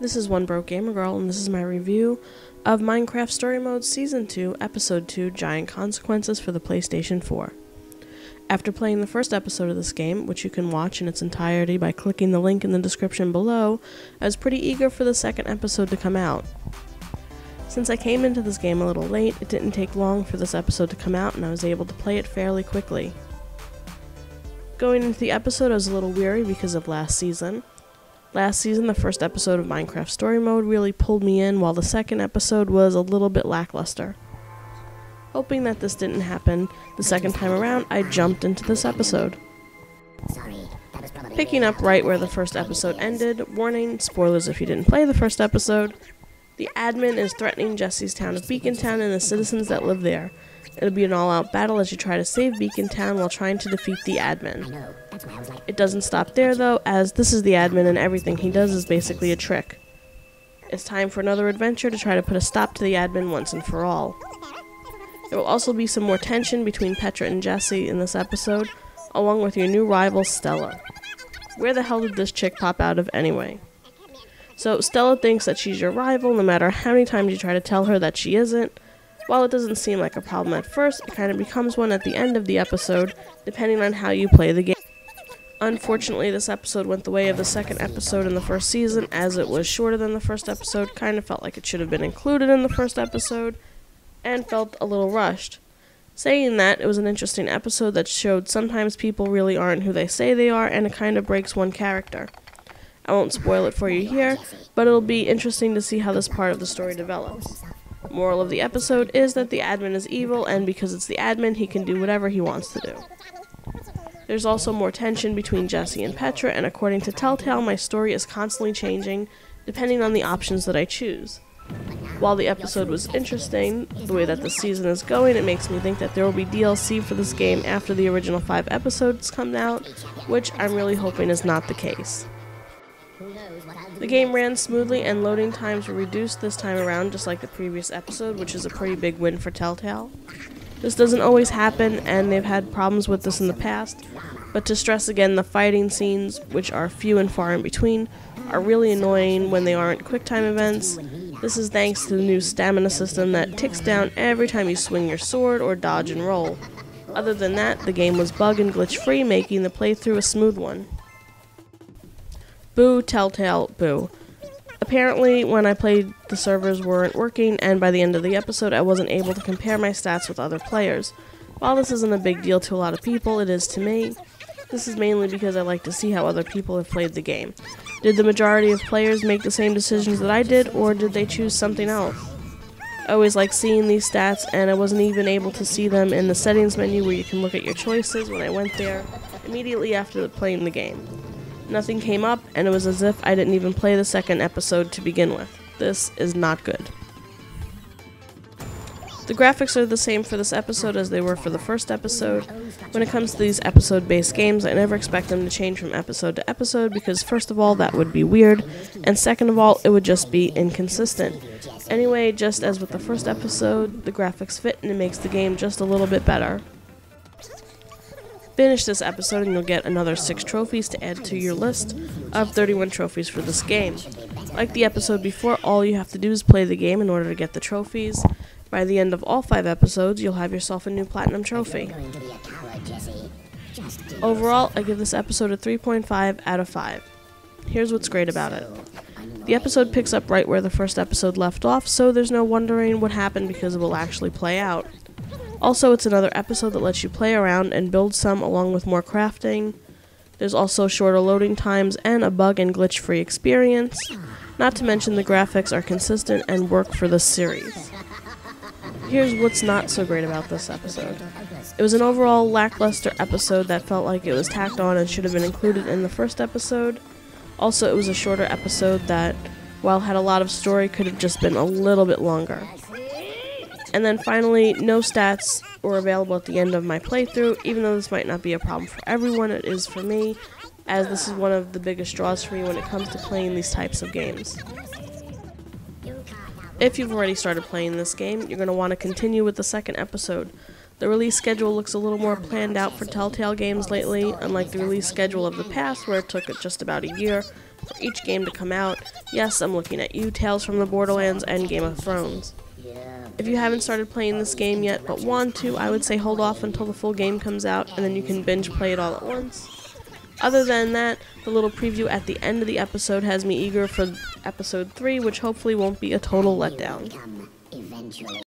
This is One Broke Gamer Girl, and this is my review of Minecraft Story Mode Season 2, Episode 2, Giant Consequences for the PlayStation 4. After playing the first episode of this game, which you can watch in its entirety by clicking the link in the description below, I was pretty eager for the second episode to come out. Since I came into this game a little late, it didn't take long for this episode to come out, and I was able to play it fairly quickly. Going into the episode, I was a little weary because of last season. Last season, the first episode of Minecraft Story Mode really pulled me in, while the second episode was a little bit lackluster. Hoping that this didn't happen the second time around, I jumped into this episode. Picking up right where the first episode ended, warning, spoilers if you didn't play the first episode, the admin is threatening Jesse's town of Beacon Town and the citizens that live there. It'll be an all-out battle as you try to save Beacon Town while trying to defeat the admin. It doesn't stop there though, as this is the admin and everything he does is basically a trick. It's time for another adventure to try to put a stop to the admin once and for all. There will also be some more tension between Petra and Jesse in this episode, along with your new rival Stella. Where the hell did this chick pop out of anyway? So Stella thinks that she's your rival no matter how many times you try to tell her that she isn't. While it doesn't seem like a problem at first, it kind of becomes one at the end of the episode, depending on how you play the game. Unfortunately, this episode went the way of the second episode in the first season, as it was shorter than the first episode, kind of felt like it should have been included in the first episode, and felt a little rushed. Saying that, it was an interesting episode that showed sometimes people really aren't who they say they are, and it kind of breaks one character. I won't spoil it for you here, but it'll be interesting to see how this part of the story develops. Moral of the episode is that the admin is evil, and because it's the admin, he can do whatever he wants to do. There's also more tension between Jesse and Petra, and according to Telltale, my story is constantly changing, depending on the options that I choose. While the episode was interesting, the way that the season is going, it makes me think that there will be DLC for this game after the original 5 episodes come out, which I'm really hoping is not the case. The game ran smoothly and loading times were reduced this time around, just like the previous episode, which is a pretty big win for Telltale. This doesn't always happen, and they've had problems with this in the past, but to stress again, the fighting scenes, which are few and far in between, are really annoying when they aren't QuickTime events. This is thanks to the new stamina system that ticks down every time you swing your sword or dodge and roll. Other than that, the game was bug and glitch free, making the playthrough a smooth one. Boo, Telltale, boo. Apparently, when I played, the servers weren't working, and by the end of the episode, I wasn't able to compare my stats with other players. While this isn't a big deal to a lot of people, it is to me. This is mainly because I like to see how other people have played the game. Did the majority of players make the same decisions that I did, or did they choose something else? I always like seeing these stats, and I wasn't even able to see them in the settings menu where you can look at your choices when I went there immediately after playing the game. Nothing came up, and it was as if I didn't even play the second episode to begin with. This is not good. The graphics are the same for this episode as they were for the first episode. When it comes to these episode-based games, I never expect them to change from episode to episode because first of all, that would be weird, and second of all, it would just be inconsistent. Anyway, just as with the first episode, the graphics fit and it makes the game just a little bit better. Finish this episode and you'll get another 6 trophies to add to your list of 31 trophies for this game. Like the episode before, all you have to do is play the game in order to get the trophies. By the end of all 5 episodes, you'll have yourself a new platinum trophy. Overall, I give this episode a 3.5 out of 5. Here's what's great about it. The episode picks up right where the first episode left off, so there's no wondering what happened because it will actually play out. Also, it's another episode that lets you play around and build some along with more crafting. There's also shorter loading times and a bug and glitch free experience. Not to mention the graphics are consistent and work for this series. Here's what's not so great about this episode. It was an overall lackluster episode that felt like it was tacked on and should have been included in the first episode. Also, it was a shorter episode that, while had a lot of story, could have just been a little bit longer. And then finally, no stats were available at the end of my playthrough. Even though this might not be a problem for everyone, it is for me, as this is one of the biggest draws for me when it comes to playing these types of games. If you've already started playing this game, you're going to want to continue with the second episode. The release schedule looks a little more planned out for Telltale games lately, unlike the release schedule of the past where it took just about a year for each game to come out. Yes, I'm looking at you, Tales from the Borderlands and Game of Thrones. If you haven't started playing this game yet but want to, I would say hold off until the full game comes out and then you can binge play it all at once. Other than that, the little preview at the end of the episode has me eager for episode 3, which hopefully won't be a total letdown.